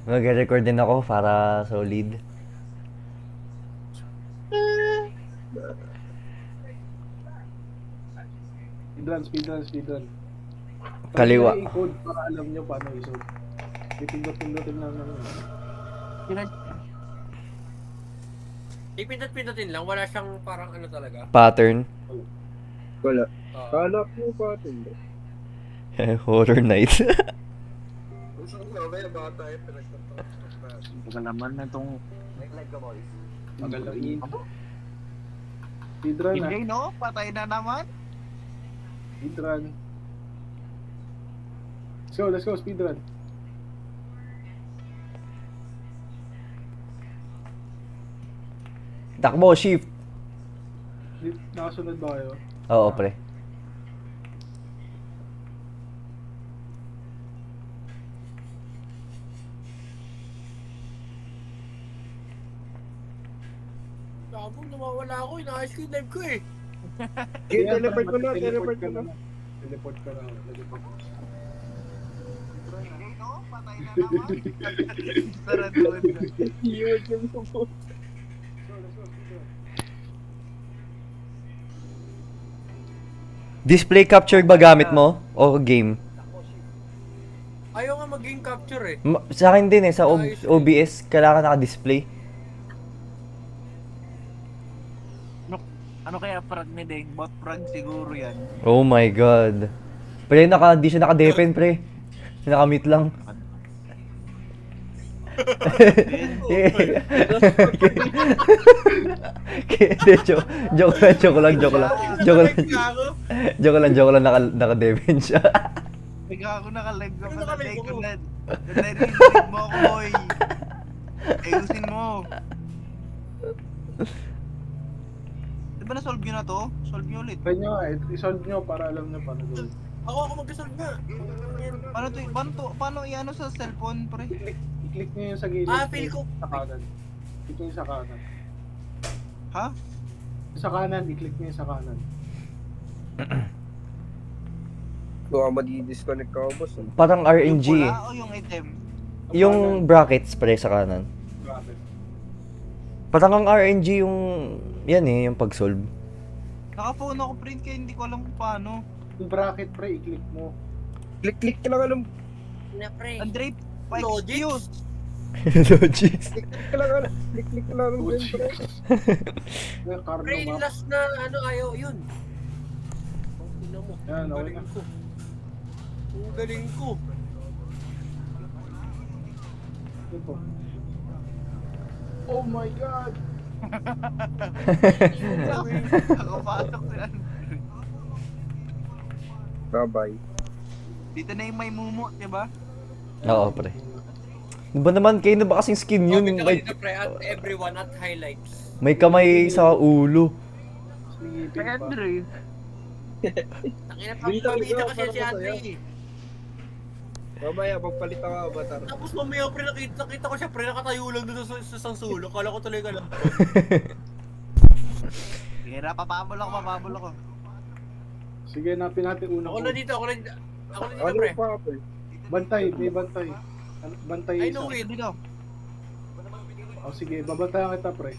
Mag-record din ako para solid. Speedrun. Try nyo Kaliwa. i-code para alam nyo paano i-solve. Pipindot-pindutin lang naman. Ipindot-pindutin lang, wala siyang parang ano talaga. Pattern. Wala. Oo. Kala ko pa ito. Horror night. Gusto ko na bata eh, pinagtatapos. Tagal naman na itong Magal na Speedrun na. Hindi, no? Patay na naman. Speedrun. Let's go, speedrun. Takbo, shift. Nakasunod ba kayo? Oo, pre. Sabong nawawala ako, inaayos ko yung live ko eh. Teleport ko na. Teleport ka na. Hindi, no? Patay na naman. Sarado na. Keyword yung support. Let's go, speedrun. Display capture ba gamit mo? O game? Ayaw nga mag-game capture eh. Sa akin din eh, sa OBS, kailangan naka-display. Ano kaya frag ni Deng? Bot frag siguro yan. Oh my god. Pre, di siya naka-defend, pre. Naka-mute lang. Hindi, joke lang. Joke lang, naka-defend siya. Bigla ako naka-live ka Ano pala. naka-live Deng, ako? narinig mo ako, boy. Ayusin mo. Di ba na-solve nyo na to? Solve nyo ulit. Try nyo nga, i-solve nyo para alam nyo paano gawin. Ako mag-solve nga. Paano i-ano sa cellphone, pre? I-click nyo yung sa gilid. Feel ko. Sa kanan. Click nyo yung sa kanan. Ha? Sa kanan, i-click nyo yung sa kanan. Baka madi-disconnect ka boss. Parang RNG Yung eh. pula o yung item? Yung brackets, pre, sa kanan. Grabe. Parang ang RNG yung... Yan eh, yung pag-solve. Naka-phone ako, print kaya hindi ko alam kung paano. Yung bracket, pre, i-click mo. Click ka lang alam. Na pre. Andre, Logic? pa-excuse. Logics. Click ka lang alam. Click ka lang alam din pre. Yung Carno Pre, map. last na ano ayaw yun. Ang ina mo. Yan, Ang okay galing na. ko. Ang galing ko. Yun po. Oh my god! Nakapasok sila. Bye-bye. Dito na yung may mumu, diba? Oo, pre. Di ba naman, kayo na ba kasing skin yun? Comment ka May, dito pre at everyone at highlights. may kamay sa ulo. May ngipin Kay pa. Andre. Takina pa Dito, pamita ikaw, kasi para si Andre masaya. eh. Mamaya, pagpalit ako avatar. Tapos mamaya pre nakita ko siya pre nakatayo lang doon sa isang sulok. Kala ko tuloy ka lang. Sige na, papabol ako. Sige, napin natin una Ako ko. na dito, ako na dito Ano pre. pa pre? Bantay, may bantay. Bantay I isa. know it. Dito. Oh, sige, babantayan kita, pre.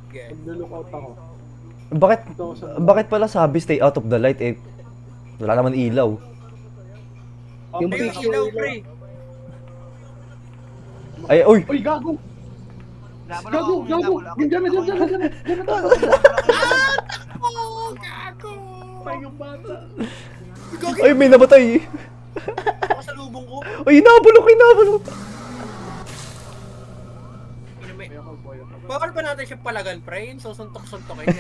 Okay. Mag-lookout ako. Bakit, Ito ako sa... bakit pala sabi stay out of the light eh? Wala naman ilaw. Oh, Yung Pre, pre, ilaw pre. Ay, uy! Uy, gago! Nabol Gago! ako. Gago! Diyan na! Oh, gago. Ay, yung bata! Gago. Ay, may namatay! Ako sa lubong ko. Ay, hinabulok! May- Boy ako. Bawal ba natin siya palagan pre? Yung susuntok-suntok yan.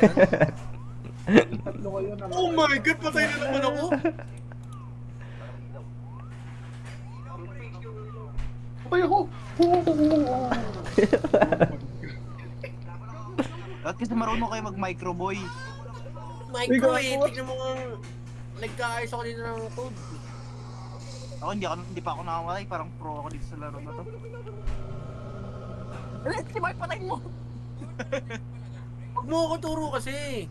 Tatlo kayo na. Oh my god, patay na naman ako. Patay ako! Bakit kasi marunong kayo mag-micro, boy? Micro eh, tignan mo nga. Nagkaayos ako dito ng code. Ako hindi pa ako nakamatay, parang pro ako dito sa laro na to. Si Mark, patay mo! Huwag mo ako turo kasi.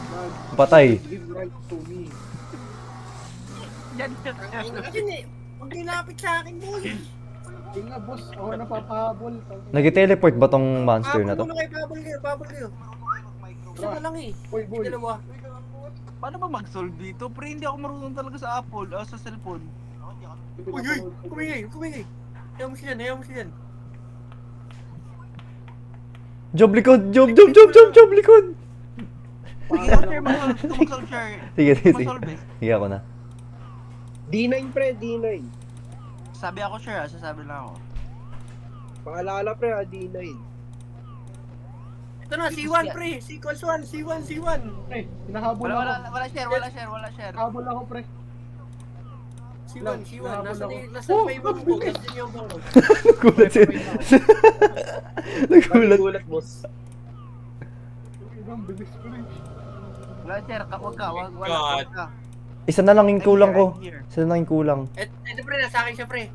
God, Patay. give right to me. Yan, Ay, kasi Huwag nilapit sa akin, boy. Hindi nga, boss. Ako napapahabol. Nag-teleport ba tong monster na to? Babol kayo, babol kayo, babol kayo. Isa ka lang eh. Boy, boy. Dalawa. Paano ba mag-solve dito? Pre, hindi ako marunong talaga sa Apple, sa cellphone. Uy, uy, kumingay, kumingay. Ayaw mo siya yan, ayaw mo siya yan. Job likod! Job likod! Sige, ako share, mag-solve. Gusto mag-solve, share. Sige, sige. Mag-solve eh. Sige ako na. D9 pre, D9. Sabi ako share, sasabi lang ako. Paalala pre ha, D9. Ito na, C1 pre. Sequence 1, C1, C1. Eh, hinahabol ako. Wala share. Habol ako, pre. C1, C1. Hinahabol ako. Nasa pa ibang ko. Kasi yung bang Nagulat siya. Nagulat. Gulat boss. Ibang bilis, pre. Wala share, wag ka. Isa na lang yung kulang ko. I'm here. Isa na lang yung kulang. Ito pre, nasa akin siya pre.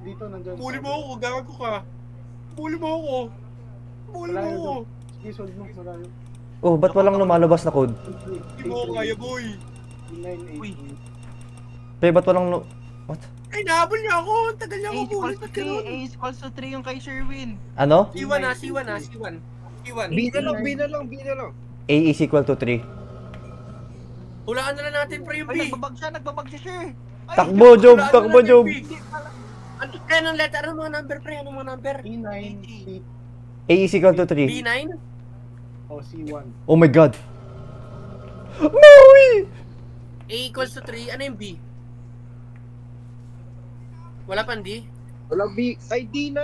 Dito, nandyan. Puli mo ako, gago ka. Puli mo ako. Puli mo Malayo ako. daw. Sige, solve mo. Malayo. Oh, ba't walang lumalabas na code? Hindi mo ako kaya, boy. Uy. Pre, ba't walang What? Ay, nahabol niya ako. Ang tagal niya ako A puli. equals to 3, A equals to 3 yung kay Sherwin. Ano? C1 na, C1 na, C1. C1. B na lang, B na lang, B na lang. A is equal to 3. Hulaan na lang natin pre yung Ay, B. nagbabag siya, share. Ay, Takbo, Job! Hulaan na Takbo, natin Job! B. Ano, kaya ng letter? Anong mga number pre? Anong mga number? E9, A is equal to 3. B9? o C1. Oh my god! Maui! A equals to 3. Ano yung B? Wala pang D? Walang B. Ay, D9.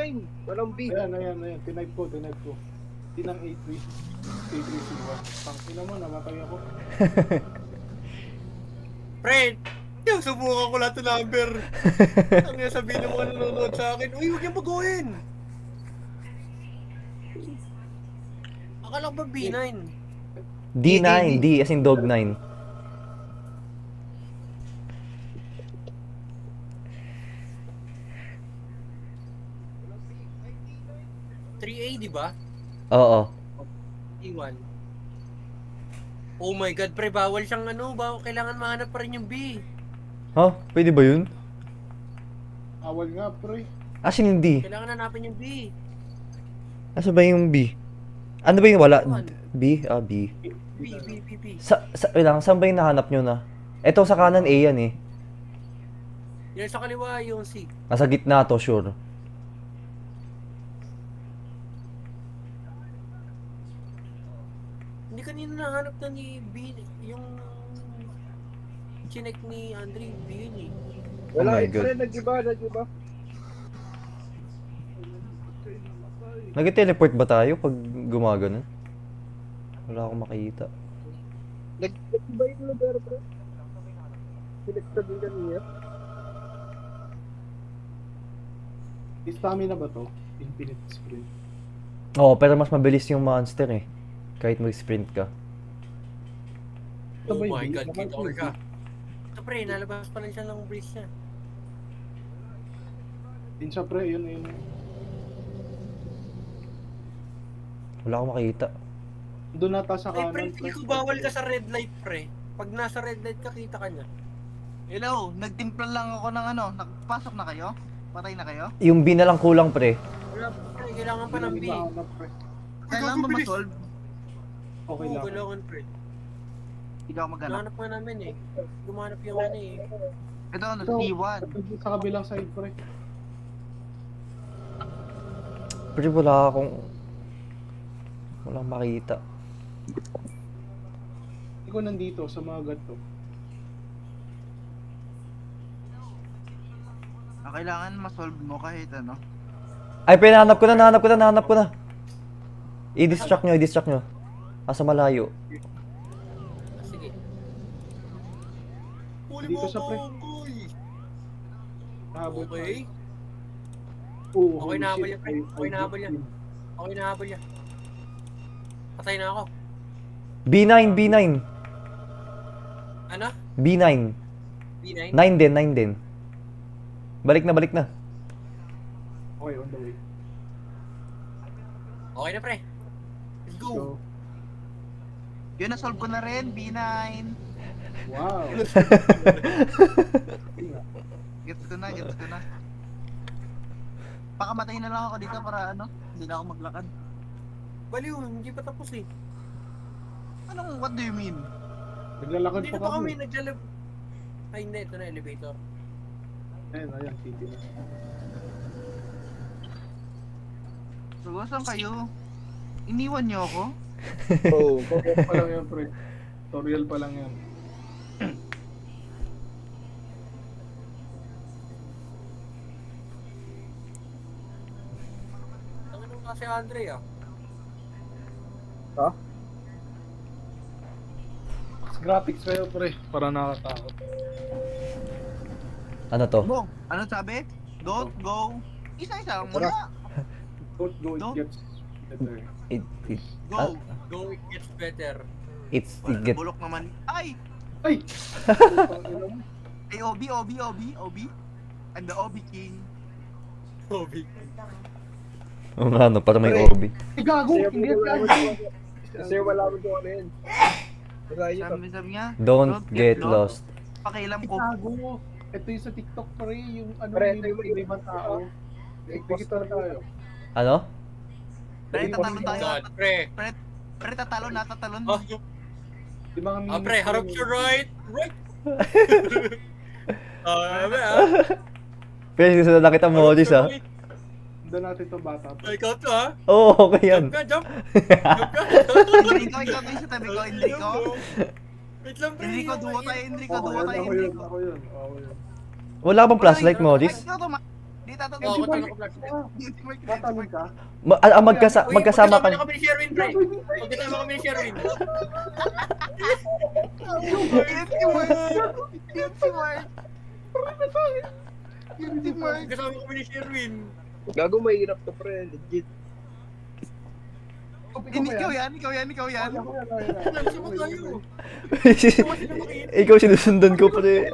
Walang B. Ayan. Tinype ko. D ng A3. A3 C1. Tangina mo, namatay ako. Pre, yung subukan ko lahat ng number. Ang yung sabihin ng mga nanonood sa akin, uy, huwag niyang baguhin. Akala ko ba B9? D9, D as in dog 9. A, di ba? Oo. E1. Oh my god, pre, bawal siyang kailangan mahanap pa rin yung B. Ha? Pwede ba yun? Awal nga, pre. As in D. Kailangan hanapin yung B. Asa ba yung B? Ano ba yung wala? Ewan. B? Ah, B. B. Wait lang, saan ba yung nahanap nyo na? Eto sa kanan A yan eh. Yan sa kaliwa yung C. Nasa gitna to, sure. Hindi kanina nahanap na ni B, yung chinek ni Andre, B yun eh. Oh Wala, my eh, God. pre, nag-iba. Nag-teleport ba tayo pag gumagano? Wala akong makita. Nag-iba yung lugar, pre. Sinekta din kanina. Stamina ba to? Infinite sprint. Oo, pero mas mabilis yung monster eh. Kahit mag-sprint ka. Ito Oh ba yung my B? god, Baka kita ko yung ka. Ito pre, nalabas pa lang siya ng brace niya. Din siya, pre. Yun. Wala akong makita. Doon nata sa Ay kanan. pre, feel ko bawal ka sa red light pre. Pag nasa red light ka, kita ka niya. Hello, nagtimpla lang ako ng Nakapasok na kayo? Patay na kayo? Yung B na lang kulang pre. Wala pre, kailangan pa ng B. Kailangan ba bilis. ma-solve? Okay Oo, lang. kailangan pre. Hindi ako maghanap. Nahanap nga namin eh. Gumanap yung ano eh. Ito, So, C1. sa kabilang side, pre. Pero wala akong makita. Hindi ko nandito sa mga gato. Kailangan ma-solve mo kahit ano. Ay, nahanap ko na. I-distract nyo. Asa malayo. Sige. Huli Dito mo siya, pre. ako, boy. Nahabol pa. Okay. Oo, Okay, holy nahabol shit. niya, pre. Okay, nahabol niya. Okay, nahabol niya. Patay na ako. B9. Ano? B9. B9? 9 din. Balik na. Okay, on the way. Okay na pre. Let's go. So, Yun, na-solve ko na rin, B9. wow. Gets ko na, gets ko na. Pakamatay na lang ako dito para ano, hindi na ako maglakad. Baliw, hindi pa tapos eh. Anong, what do you mean? Naglalakad Hindi pa na pa kami kami. naglalab... Ay hindi, ito na elevator. Ayan, city na. So, saan kayo? Iniwan niyo ako? Oo. Tutorial pa lang yan, pre. Tutorial pa lang yan. Ang ano kasi Andre ah. Ha? Mas graphics kayo, pre. Para nakatakot. Ano to? Bong, ano sabi? Don't go. Isa-isa lang muna. Don't go, it Don't- gets better. It, Go. Go, it gets better. it Wala, get... bulok naman. Ay! Ay! Tangina mo. Ay, OB. I'm the OB king. Toby. Oo nga, no, para may Pre. OB. Ay, gago! Hindi yan. Kasi wala mo kung ano yun. Wala yun. Sabi niya, Don't get lost. pakialam Ay, ko. gago! Ito yung sa TikTok, pre. Yung ano, Pre, yung ibang tao. Tikita tayo. Ano? Pre, tatalon tayo. God, pre. Pre, tatalon. Oh, Yung mga ah, pre, harap meme- siya right. Right. Pero susunod na kita emojis ha. Doon natin to bata. Ay, ikaw to ha. Oo, okay yan. Jump ka, jump. Jump ka. Enrico, ikaw to yung sa tabi ko, Enrico. Wait lang, pre. Enrico, duo tayo, Enrico, Ako duo yun, tayo, ako yun, Enrico. ako yun. Ako yun. Wala ka bang flashlight, Modis? Ay, ikaw to, di tato. Oo, ako talaga flashlight. Tatanong ka? Uy, magkasama magkasama na ka. kami ni Sherwin, pre. Magkasama kami ni Sherwin. Yan si Mark. Yan si Mark. Yan si Mark. Magkasama kami ni Sherwin. Gago mahirap to, pre. Legit. Hindi, ikaw yan. Ako yan, ako yan. Sama tayo. Ikaw sinusundan ko, pre.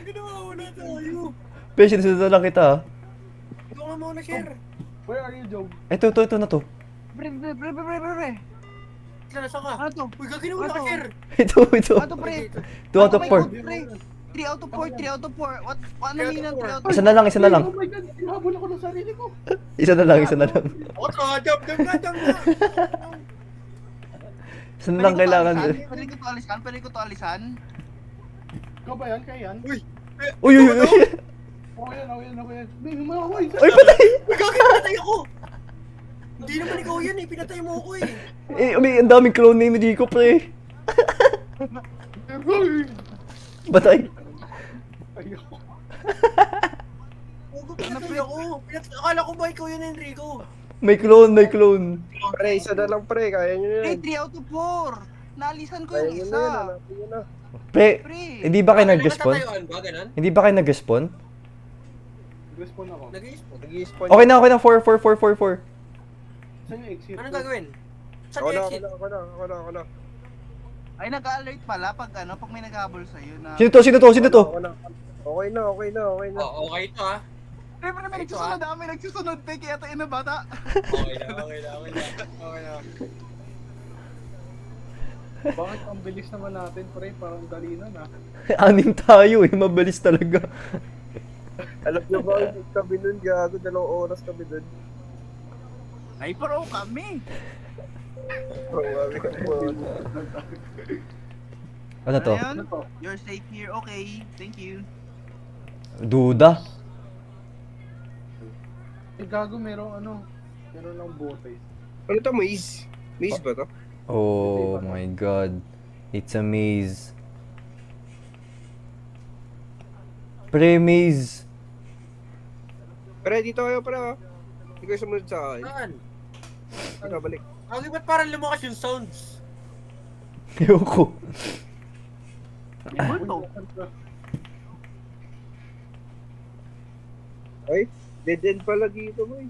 Ginawa, wala tayo. Pero sinusundan lang kita ha. Ikaw nga muna, share. Where are you, Joe? Ito na to. Pre. Saan, saan ka? Ano to? Uy, gagawin mo na Ano? ka, share. Ito. Ano to, pre? 2 out of 4. 3 out of 4, 3 out of 4. What? Ano Three out of mean ng four. 3 out of 4? Isa na lang. Oh my God, hinahabol ako ng sarili ko. Isa na lang. Ako to, jump na. Isa na lang kailangan. Pwede ko to alisan. Ikaw ba yan? Kaya yan? Uy, Uy. Ako yan. May humawa ko. Uy, patay! uy, pinatay ako. Hindi naman ikaw yan eh, pinatay mo ako eh. Ang daming clone name ni Rico, pre. Batay. Ayoko. Huwag pinatay ako. Akala ko ba ikaw yan, Enrico? May clone. Pre, isa na lang, pre. Kaya nyo Pre, yan. 3 out of 4. Naalisan ko Kaya yung nyo na isa. yan. Hanapin nyo na. Pre, Pre. hindi ba kayo nag-respawn? Natatayuan ba, ganun? Hindi ba kayo nag-respawn? Respawn ako. Nag-i-spawn. Nag-i-spawn. Okay na. 4. Saan yung exit? Anong gagawin? Saan Ako yung na, exit? ako na. Ay, nag-alert pala pag may naghabol sa'yo na... Sino to? Ako na. Okay na. Oh, okay to ha. Pre, may nagsusunod ah, may nagsusunod pe, kaya tayo na bata. Okay na. Bakit ang bilis naman natin, pre? Parang dali na na. Anim tayo eh. Mabilis talaga. Alam nyo ba, kami nun, gago. 2 oras kami dun. Ay, pro kami. Ano to? Ayun, Ano to? you're safe here. Okay, thank you. Duda. Eh, gago, meron lang bote. Ano to, maze? Maze ba to? Oh my god. It's a maze. Pre, maze. Pre, dito kayo, pre. Hindi kayo sumunod sa akin. Saan? Ano, balik. Bakit ba't parang lumakas yung sounds? Ayoko. Ano to? Ay, dead end pala dito, boy.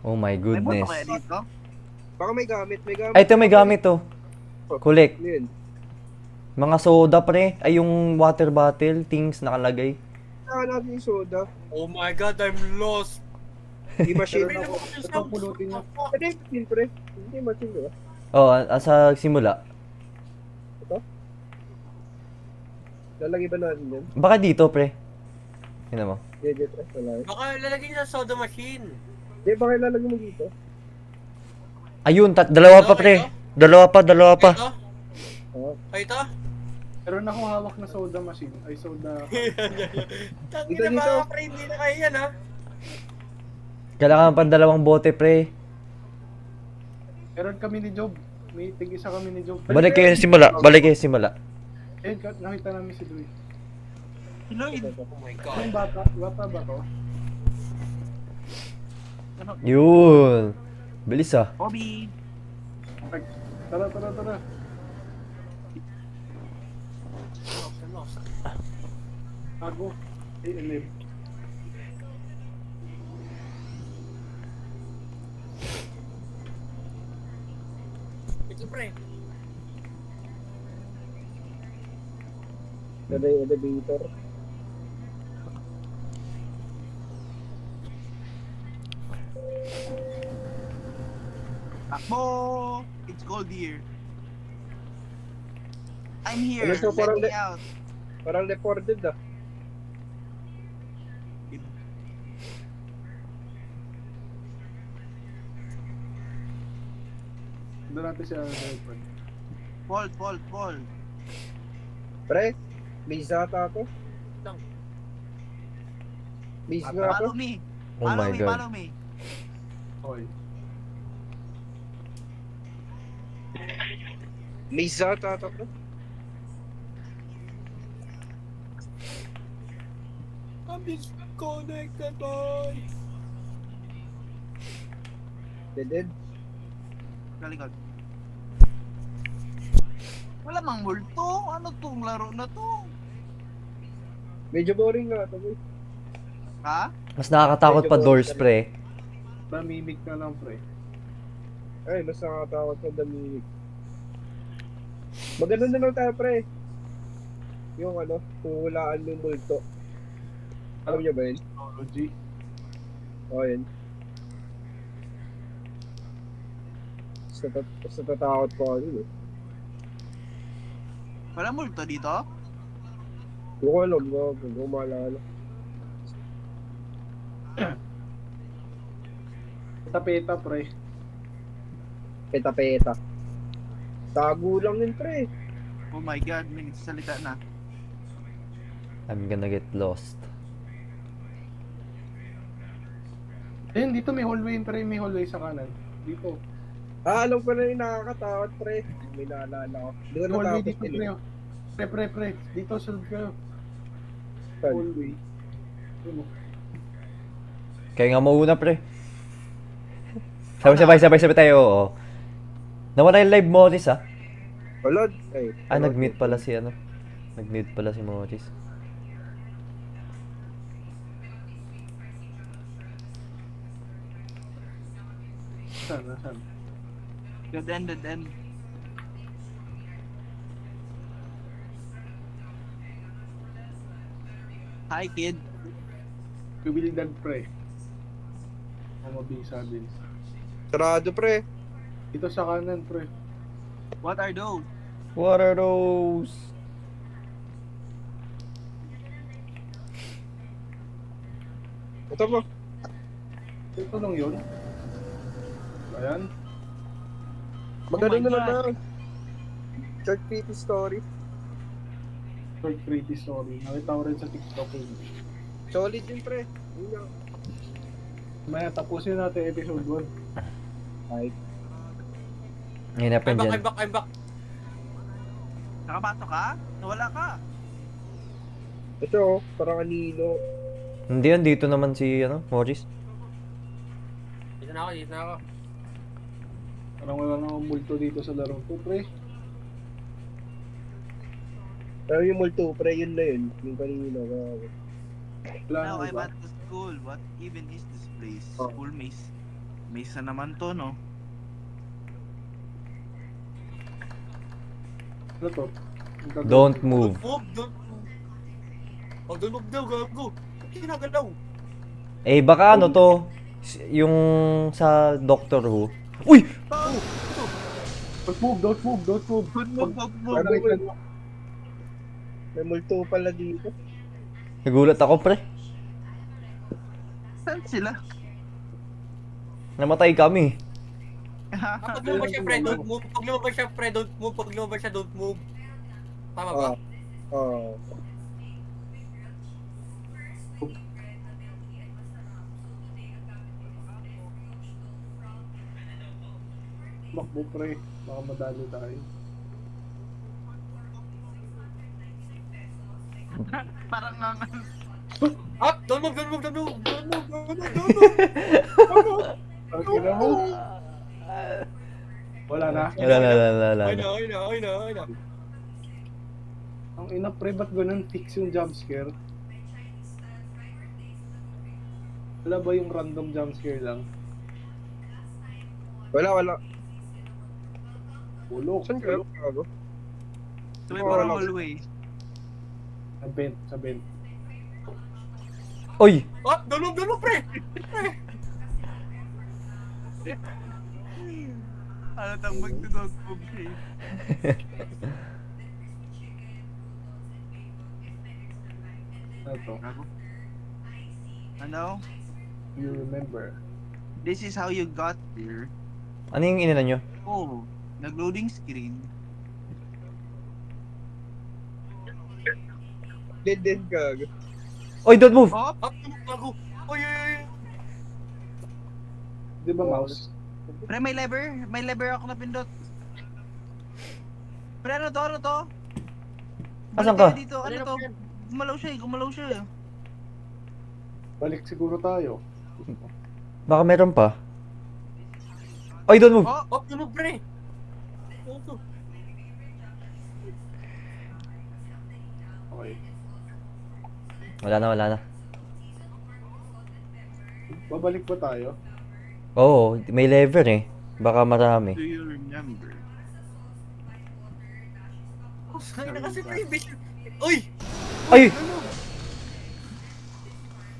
Oh my May buto goodness. kaya dito? Baka may gamit. Ay, ito may gamit to. Collect. Ano yun? Mga soda, pre. Ay, yung water bottle, things nakalagay. Saan natin yung soda? Oh my god, I'm lost. Di machine Pre, ako. lumakas yung Ito sounds. pulutin niya. What the fuck? Ano yung machine, pre? Hindi machine, di ba? Oh, sa simula. to? Lalagay ba natin yun? Baka dito, pre. Tingnan mo. Hindi, pre. Wala yun. Baka lalagay niya sa soda machine. Hindi, baka ilalagay mo dito. Ayun, dalawa pa, pre. Dalawa pa. Ito? Oo. Ay, ito? Meron akong hawak na soda machine. Ay, soda. Tangi Dito, na dito. mga pre, hindi na kaya yan ha. Kailangan pa dalawang bote, pre. Meron kami ni Job. May tig-isa kami ni Job. Balik kayo sa simula. Balik kayo sa simula. Eh, nakita namin si Louie. Lloyd. Oh my god. Yung bata ba to? Ano? Yun. Bilis ah. Bobby. Ay, tara. Lost. Ako. ALM. Ito pre. Ito yung elevator. Takbo! It's cold here. I'm here. Ano to, Let parang me out. Parang reported ah. Doon natin siya girlfriend. Paul. Pre, may zata ako. Lang. May nga ako. Follow me. Oh my God. Follow me. Okay. May zata ako. I'm disconnected boy. Dead. Galikod. Wala mang multo. Ano tong laro na to? Medyo boring nga ito, boy. Ha? Mas nakakatakot pa doors, pre. Mamimik na lang, pre. Ay, mas nakakatakot sa dami. Maganda na lang tayo, pre. Yung ano, hulaan ng multo. Alam niyo ba yun? Technology. Oo, yun. Mas natatakot ko ako yun eh. Wala multo dito? Hindi ko alam, hindi ko maalala. Tapeta, pre. Peta-peta. Tago lang yun, pre. Oh my god, may nagsasalita na. I'm gonna get lost. Ayun, dito may hallway, pre. May hallway sa kanan. Dito. Ah, alam ko na yung nakakatakot, pre. May naalala ko. Hindi ko May hallway natapos dito, yun eh. pre. Pre. Dito, sunod kayo. Saan? Hallway. Ano? Kaya nga mauna, pre. Sabay tayo, oo. Nawala yung live Morris, ah. Wala. Ay, Nag-mute pala si ano. Nag-mute pala si Morris. Saan? Dead end. Hi kid. Pibilidad, pre. Ang mabisa din. Sarado, pre. Dito sa kanan, pre. What are those? What are those? Ito mo. Ito lang yun. Ayan. Magano Oh my na lang God. na. Short pretty story. Short pretty story. Nakita ko rin sa TikTok yun. Solid yun, pre. Yun lang. Maya, tapusin natin episode 1. Ay, Hinapin dyan. I'm back. Nakapasok ka? Nawala ka? ito oh, parang kanino. Hindi yan, dito naman si ano, Morris. Dito na ako. Parang wala nang multo dito sa laro to, pre. Pero yung multo, pre, yun na yun. Yung kanino. Wala Now nang I'm iba. at the school. What even is this place? Oh. School maze. Maze na naman to, no? Ano to? Don't move. Don't move daw, gago. Kinagalaw. Eh, baka ano to? Yung sa Doctor Who. Uy! Don't move. Good move, good move. Ano yun? May multo pala dito. Nagulat ako, pre. Saan sila? Namatay kami. Pag lumabas siya, pre, don't move. Pag lumabas siya, pre, don't move. Pag lumabas siya, don't move. Tama ba? Oh. Makbo pre. Baka madali tayo. Parang nga Ah! Don't move, don't move, don't move! Don't move, don't move, don't move! Ang ina mo. Wala na. Wala. Ay na. Ang ina pre, ba't ganun fix yung jump scare? Wala ba yung random jump scare lang? Wala. Bulok. Saan kayo? Gago? Ito may parang hallway. Sa vent. Oy! Ah! Don't move, pre! Ano tang magdudog move siya eh. Ito. Ano? You remember. This is how you got here. Ano yung inina nyo? Oh, nag-loading screen. Dead gago. Oy, don't move! Oh, Ah! Gago! Oy! Di ba mouse? pre, may lever ako napindot. Pre, ano to? Asan Balik ka? tayo dito, ano to? Gumalaw siya eh. Balik siguro tayo. Baka meron pa. Oy, don't move! Oh, Oh! Don't move, pre! Ito. Okay. Wala na. Babalik ba tayo? Oo, may lever eh. Baka marami. do you remember? Ay na kasi, pre! Uy! Ay!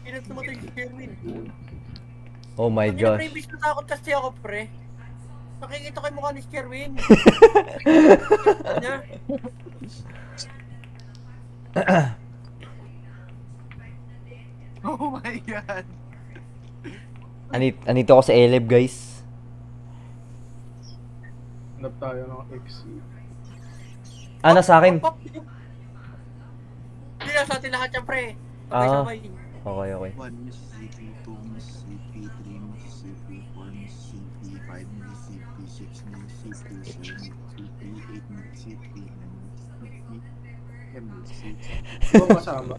Inat namatay si Sherwin. Oh my Pre, gosh. imbis natakot kasi ako, pre. Nakikita ko yung mukha ni Sherwin. Niya. Oh my god. Anito ako sa Eleb, guys. Hanap tayo ng XC. Sa akin. Pop! Hindi na sa atin lahat yan, pre. Ah. Sabay-sabay. Okay. 1 Mississippi, 2 Mississippi, 3 Mississippi, 4 Mississippi, 5 Mississippi, 6 Mississippi, 7 Mississippi, 8 Mississippi, 9 Mississippi, 10 Mississippi, Di ba kasama?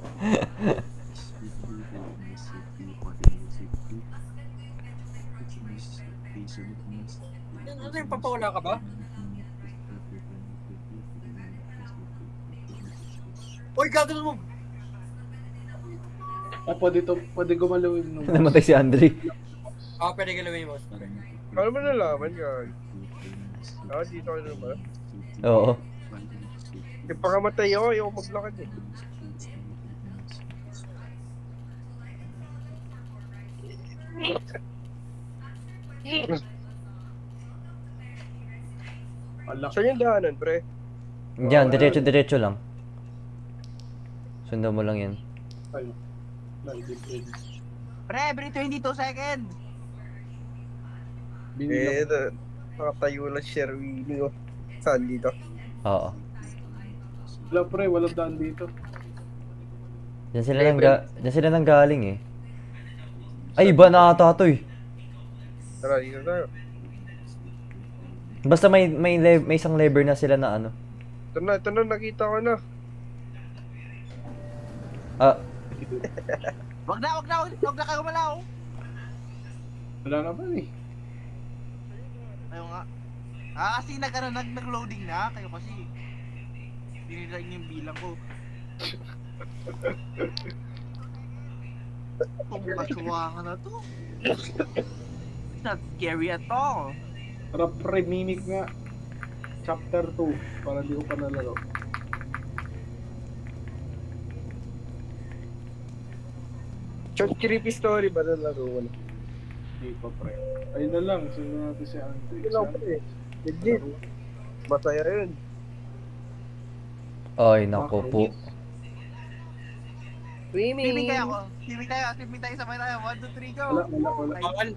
Mississippi, 4 Mississippi, 6 Mississippi, 7 Mississippi. Ano yung papawala ka ba? Uy, gagawin mo! Pwede gumalawin nung Namatay si Andre. Pwede galawin mo. Pre. Paano mo nalaman gago? Dito ka na ba? Oo. Yung pakamatay ako, ayaw maglakad eh. alak. Saan yung daanan, pre? Diyan, diretso lang. Sundan mo lang yan. Tayo. Naidipid. Pre, every 22 seconds. Binila ko. Nakatayo lang si Sherwini ko. Saan dito? Oo. Wala pre, walang daan dito. Diyan sila nang galing eh. Ay, iba na ata to eh. Tara, dito tayo. Basta may isang lever na sila na ano. Ito na, nakita ko na. Ah, Wag na kayo malaw. Wala naman eh. Ayaw nga. Kasi nag-loading na kayo kasi. Binilay niyo yung bilang ko. Pumasuwa ka na to. It's not scary at all. Tara pre, mimic nga. Chapter 2, para di ko pa nalaro. Short creepy story ba na laro ko na? Hindi pa pre. Ayun na lang, sunod natin si Andre. Hindi lang pre. Legit. Masaya yun. Ay, nako po. Swimming kaya ako. Swimming tayo, sabay tayo. 1, 2, 3, go! Wala. Bawal.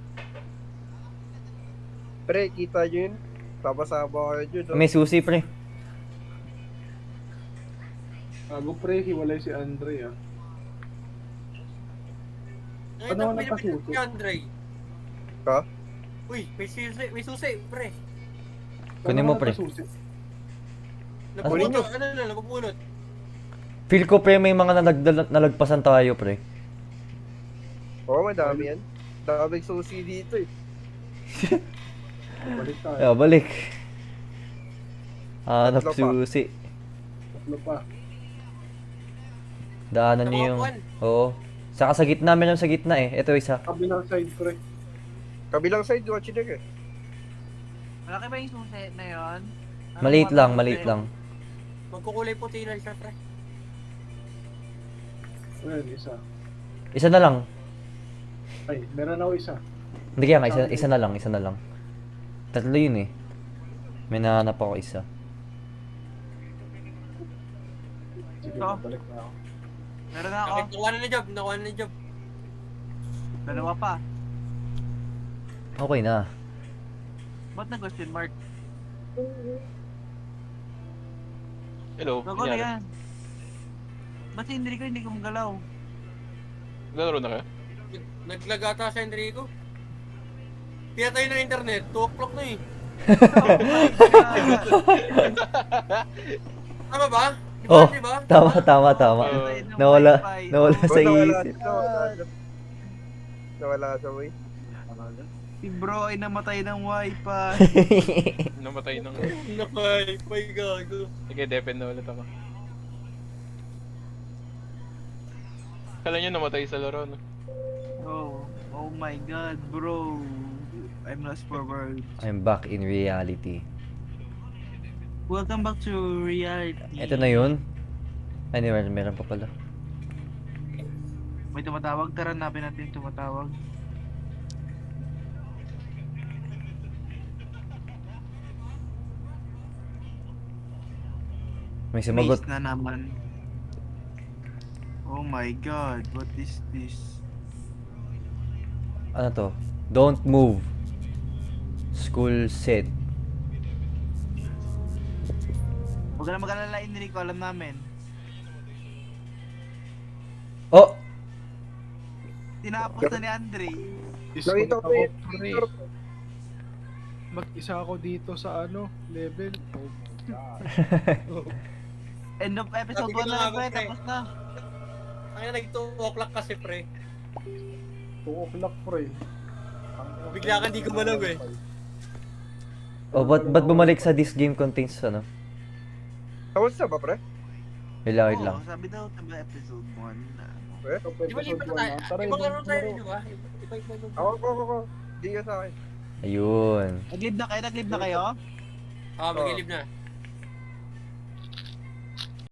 Pre, kita nyo yun? Sama-sama kayo dyan. No? May susi, pre. Gago pre, hiwalay si Andre ah. Ay, Ano ano ang pinapit nakasusi? ni Andre? Ha? Uy, may susi, pre. Kunin mo, Ano pre. nakasusi? Napupulot, ano na, napupulot. Feel ko, pre, may mga nalagpasan tayo, pre. Oo, madami yan. Daming susi dito eh. Balik tayo. Ay, balik. Hanap Tatlo pa. susi. Tatlo pa. Daanan niyo yung... Nakakuan. Oo. Saka sa gitna, meron sa gitna eh. Ito isa. Kabilang side pre. Kabilang side, watch it eh. Malaki ba yung susi na yun? Maliit lang, maliit lang. Magkukulay puti lang siya, pre. Ayan, isa. Isa na lang. Ay, meron ako isa. Hindi kaya nga, isa na lang, isa na lang. Tatlo yun eh. May nahanap ako isa. Sige, Ito. balik na ako. Meron na ako. Nakuha na ni Job. Dalawa pa. Okay na. Ba't na question mark? Hello, Gago na nangyari? yan. Ba't si Enrico hindi gumagalaw? Naglalaro na kayo? Naglagata si Enrico. Pinatay ng internet, 2 o'clock na eh. Tama ba? Oh, Diba? tama. Nawala sa Nawala, isip. nawala sa way. Si bro ay namatay ng wifi. Namatay ng... Wifi, gago. Sige, depend na ulit ako. Kala nyo namatay sa laro, no? Oh my god, bro. I'm lost for words. I'm back in reality. Welcome back to reality. Ito na yun. Ay, meron pa pala. May tumatawag, tara hanapin natin yung tumatawag. May sumagot. Maze na naman. Oh my god, what is this? Ano to? Don't move. School set. Huwag ka na mag-alala, Enrico, alam namin. Oh! Tinapos na ni Andre. Nakita ko yun. pre. Mag-isa ako dito sa ano, level. Oh my god. End of episode 1 na lang, pre, tapos na. Ay, nag-2 o'clock kasi, pre. 2 o'clock pre. Bigla kang di gumalaw eh. Oh, ba't bumalik sa this game contains ano? Tapos na ba, pre? Wait lang. Oo, sabi daw, diba episode 1 na. Pre? Di ba lipat na tayo? Ibang laro tayo, di ba? Iba-iba laro. Ako. Di ka sa akin. Ayun. Nag-live na kayo? Ah, mag-ilib na.